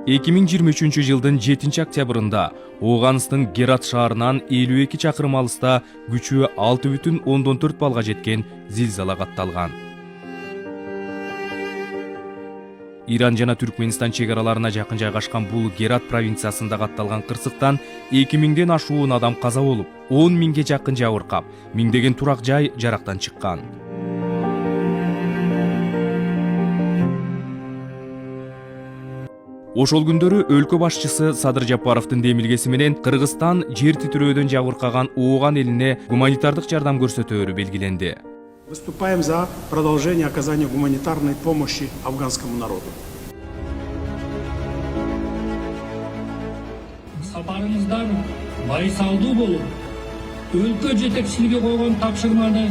2023-жылдын 7 октябрында Оғаныстын Герат шаарынан 52 чакырым алыста күчү 6,4 балга жеткен зилзала катталган. Иран жана Түркменистан чегараларына жакын жайгашкан бул Герат провинциясында катталган кырсыктан 2000ден ашуун адам каза болуп, 10 миңге жакын жабыркап, миңдеген турак жай жарактан чыккан. Ошол күндөрү өлкө башчысы Садыр Жапаровдун демилгеси менен Кыргызстан жер титирөөдөн жабыркаган Ооган элине гуманитардык жардам көрсөтөөрү белгиленди. Выступаем за продолжение оказания гуманитарной помощи афганскому народу. Сапарыңыздар байсалдуу болуп, өлкө жетекчилиги койгон тапшырманы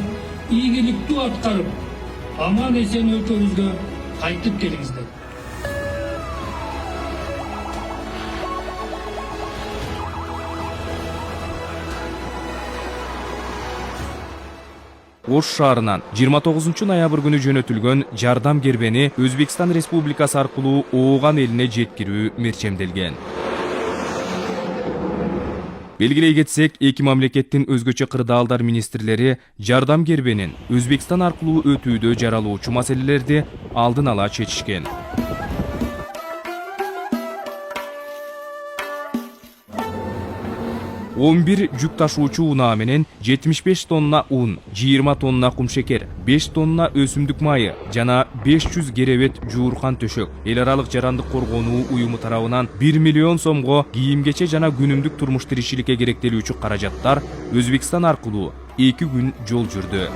ийгиликтүү аткарып, аман эсен өлкөбүзгө кайтып келиңиздер. Ош шаарынан 29 ноябрь күнү жөнөтүлгөн жардам кербени Өзбекстан Республикасы аркылуу Ооган элине жеткирүү мерчемделген. Белгилей кетсек, эки мамлекеттин өзгөчө кырдаалдар министрлери жардам кербенин Өзбекстан аркылуу өтүүдө жаралуучу маселелерди алдын ала чечишкен. 11 жүк ташуучу унаа менен 75 тонна ун, 20 тонна кумшекер, 5 тонна өсүмдүк майы жана 500 керебет жууркан төшөк эл аралык жарандык коргонуу уюму тарабынан 1 миллион сомго кийим-кече жана күнүмдүк турмуш тиричиликке керектелүүчү каражаттар Өзбекстан аркылуу 2 күн жол жүрдү.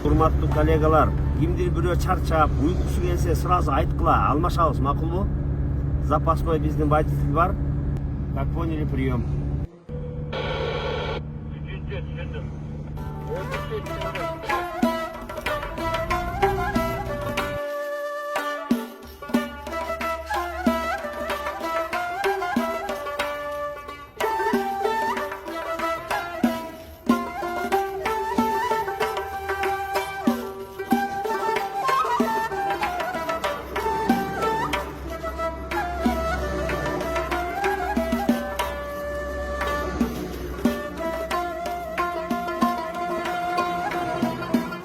Урматтуу коллегалар, кимдир бирөө чарчап, уйкусу келсе сразу айткыла алмашабыз, макулбу? Запасной биздин водитель бар. Как поняли, прием.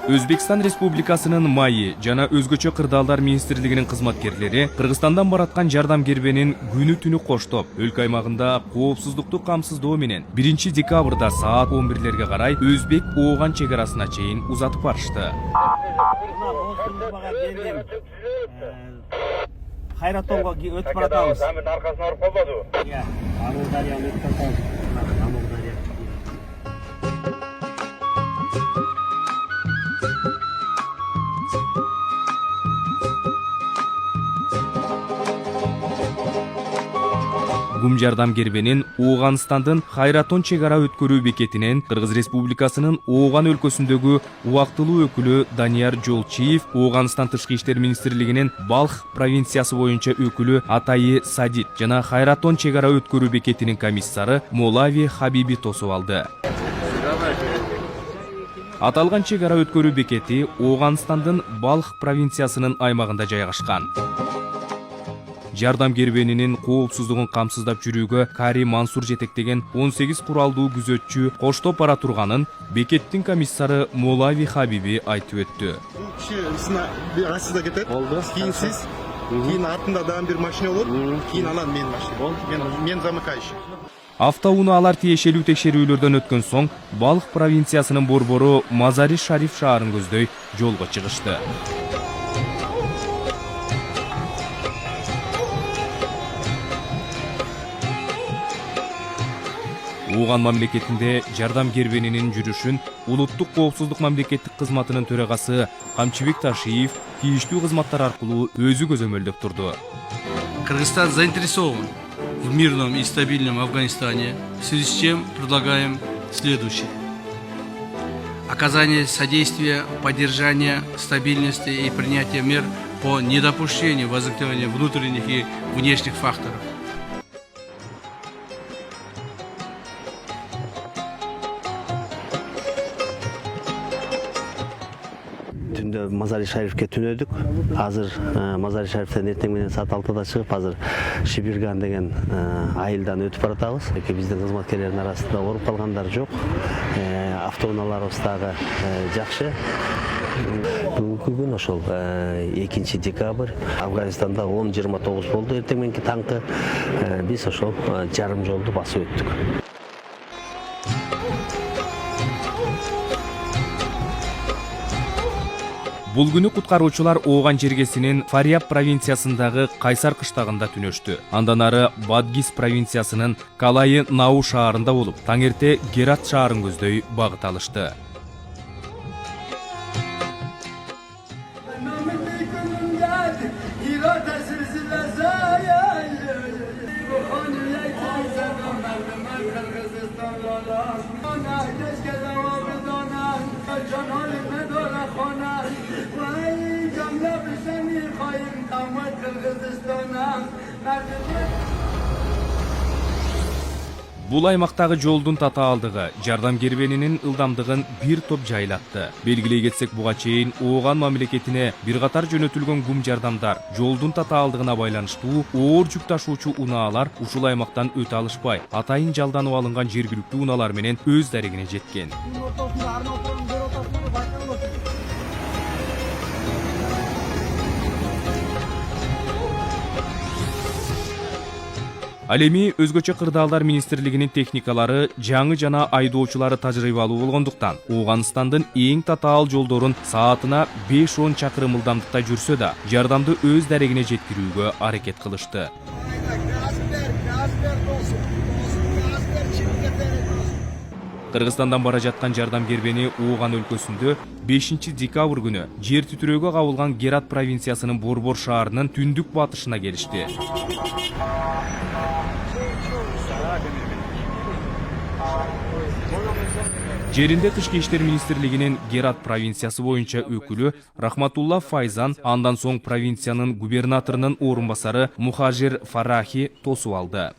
Өзбекстан Республикасынын майы жана өзгөчө кырдаалдар министрлигинин кызматкерлери Кыргызстандан бараткан жардам кербенин күнү түнү коштоп, өлкө аймагында коопсуздукту камсыздоо менен 1 декабрда саат 11-лерге карай Өзбек Ооган чегарасына чейин узатып барышты. Хайратонго өтүп баратабыз. Аркасына уруп колдоду. Иә, Амударияны өтүп баратабыз. Амудария. Гум жардам кербенин Оғанстандын Хайратон чегара өткөрүү бекетинен Кыргыз Республикасынын Ооган өлкөсүндөгү убактылуу өкүлү Данияр Жолчиев, Оғанстан Тышкы иштер министрлигинин Балх провинциясы боюнча өкүлү Атайы Садит жана Хайратон чегара өткөрүү бекетинин комиссары Молави Хабиби тосуп алды. Аталган чегара өткөрүү бекети Оғанстандын Балх провинциясынын аймагында жайгашкан. Жардам кербенинин коопсуздугун камсыздап жүрүүгө Кари Мансур жетектеген 18 куралдуу күзөтчү коштоп бара турганын бекеттин комиссары Молави Хабиби айтып өттү. Расизда кетет. Кийин сиз, кийин артында дагы бир машина болот, кийин анан менин машина. Мен замыкающий. Автоунаалар тиешелүү текшерүүлөрдөн өткөн соң Балх провинциясынын борбору Мазари Шариф шаарын көздөй жолго чыгышты. Ооган мамлекетинде жардам кербенинин жүрүшүн улуттук коопсуздук мамлекеттик кызматынын төрагасы Камчыбек Ташиев тийиштүү кызматтар аркылуу өзү көзөмөлдөп турду. Кыргызстан заинтересован в мирном и стабильном Афганистане, в связи с чем предлагаем следующее. Оказание содействия, поддержания стабильности и принятия мер по недопущению возникновения внутренних и внешних факторов. түндө Мазари Шарифке түнөдүк. Азыр Мазари Шарифтен эртең менен саат 6-да чыгып, азыр Шибирган деген айылдан өтүп баратабыз. Биздин кызматкерлердин арасында ооруп калгандар жок. Автоунааларыбыз дагы жакшы. Бүгүнкү күн ошол 2 декабрь. Афганистанда 10:29 болду эртең мененки таңкы. Биз ошол жарым жолду басып өттүк. Бул күнү куткаруучулар Ооган жергесинин Фариаб провинциясындагы Кайсар кыштагында түнөштү. Андан ары Бадгис провинциясынын Калайы Нау шаарында болуп, таңерте Герат шаарын көздөй багыт алышты. Бул аймактагы жолдун татаалдыгы, жардам кербенинин ылдамдыгын бир топ жайлатты. Белгилей кетсек, буга чейин Ооган мамлекетине бир катар жөнөтүлгөн гум жардамдар жолдун татаалдыгына байланыштуу оор жүк ташуучу унаалар ушул аймактан өтө алышпай, атайын жалданып алынган жергиликтүү унаалар менен өз дарегине жеткен. Ал эми өзгөчө кырдаалдар министрлигинин техникалары жаңы жана айдоочулары тажрыйбалуу болгондуктан Ооганстандын эң татаал жолдорун саатына 5-10 чакырым ылдамдыкта жүрсө да, жардамды өз дарегине жеткирүүгө аракет кылышты. Кыргызстандан бара жаткан жардам кербени Ооган өлкөсүндө 5 декабрь күнү жер титирөөгө кабылган Герат провинциясынын Борбор шаарынын түндүк батышына келишти. Жеринде Тышкы иштер министрлигинин Герат провинциясы боюнча өкүлү Рахматулла Файзан, андан соң провинциянын губернаторунун орун басары Мухажир Фарахи тосуп алды.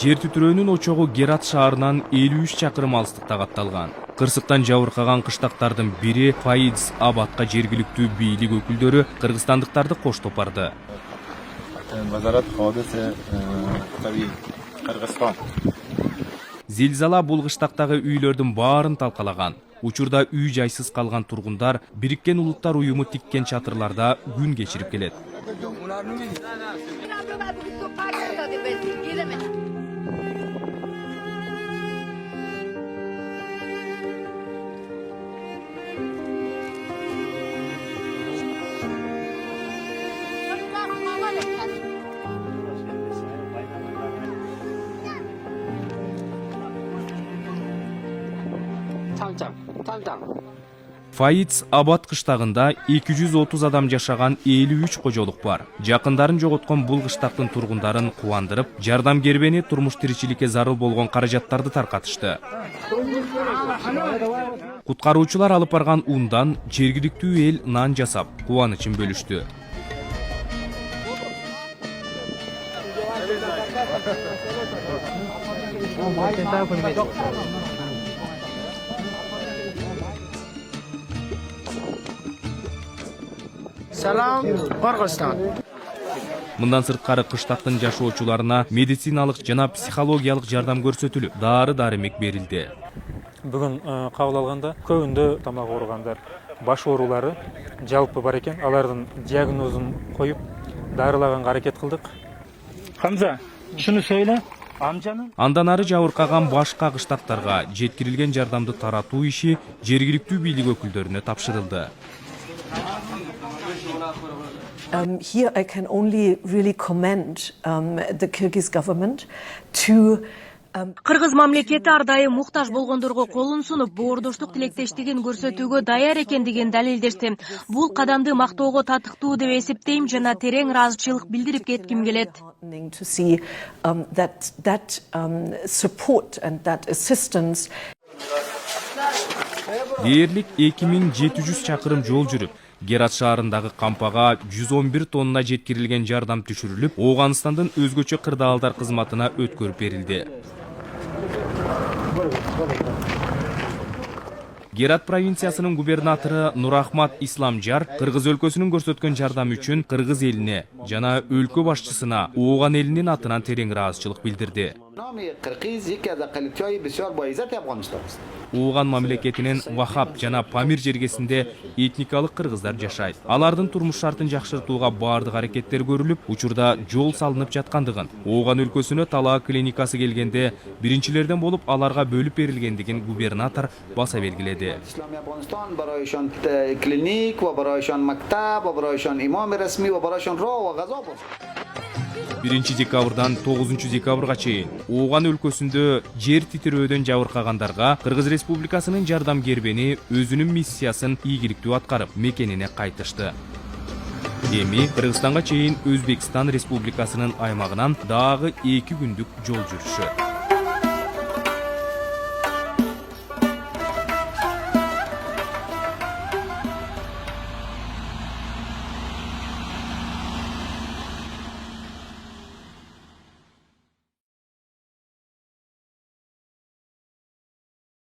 Жер титирөөнүн очогу Герат шаарынан 53 чакырым алыстыкта катталган. Кырсыктан жабыркаган кыштактардын бири Фаиз Абадка жергиликтүү бийлик өкүлдөрү кыргызстандыктарды коштоп барды. Зилзала бул кыштактагы үйлөрдүн баарын талкалаган. Учурда үй жайсыз калган тургундар Бириккен Улуттар уюму тиккен чатырларда күн кечирип келет. Фаиз Абад кыштагында 230 адам жашаган 53 кожолук бар. Жакындарын жоготкон бул кыштактын тургундарын кубандырып, жардам кербени турмуш тиричиликке зарыл болгон каражаттарды таркатышты. Куткаруучулар алып барган ундан жергиликтүү эл нан жасап, кубанычын бөлүштү. Салам, Кыргызстан. Мындан сырткары кыштактын жашоочуларына медициналык жана психологиялык жардам көрсөтүлүп, дары-дарымек берилди. Бүгүн кабыл алганда көбүндө тамак ооругандар, баш оорулары жалпы бар экен. Алардын диагнозун коюп, дарылаганга аракет кылдык. Хамза, шуну söyle. Amcanın Андан ары жабыркаган башка кыштактарга жеткирилген жардамды таратуу иши жергиликтүү бийлик өкүлдөрүнө тапшырылды. Here I can only really commend the Kyrgyz government to Кыргыз мамлекети ар дайым муктаж болгондорго колун сунуп, боордоштук тилектештигин көрсөтүүгө даяр экендигин далилдешти. Бул кадамды мактоого татыктуу деп эсептейм жана терең ыраазычылык билдирип кетким келет. To see that support and that assistance. Дээрлик 2700 чакырым жол жүрүп, Герат шаарындагы кампага 111 тонна жеткирилген жардам түшүрүлүп, Ооганстандын өзгөчө кырдаалдар кызматына өткөрүп берилди. Герат провинциясынын губернатору Нурахмат Исламжар Кыргыз өлкөсүнүн көрсөткөн жардамы үчүн Кыргыз элине жана өлкө башчысына Ооган элинин атынан терең ыраазычылык билдирди. Ооган мамлекетинин Вахап жана Памир жергесинде этникалык кыргыздар жашайт. Алардын турмуш шартын жакшыртууга баардык аракеттер көрүлүп, учурда жол салынып жаткандыгын, Ооган өлкөсүнө талаа клиникасы келгенде биринчилерден болуп аларга бөлүп берилгендигин губернатор баса белгиледи. klinik va barayşan maktab va barayşan imam resmi va barayşan ro va gazo bolsun. 1 декабрдан 9 декабрга чейин Ооган өлкөсүндө жер титирөөдөн жабыркагандарга Кыргыз Республикасынын жардам кербени өзүнүн миссиясын ийгиликтүү аткарып мекенине кайтышты. Эми Кыргызстанга чейин Өзбекстан Республикасынын аймагынан дагы 2 күндүк жол жүрүшү.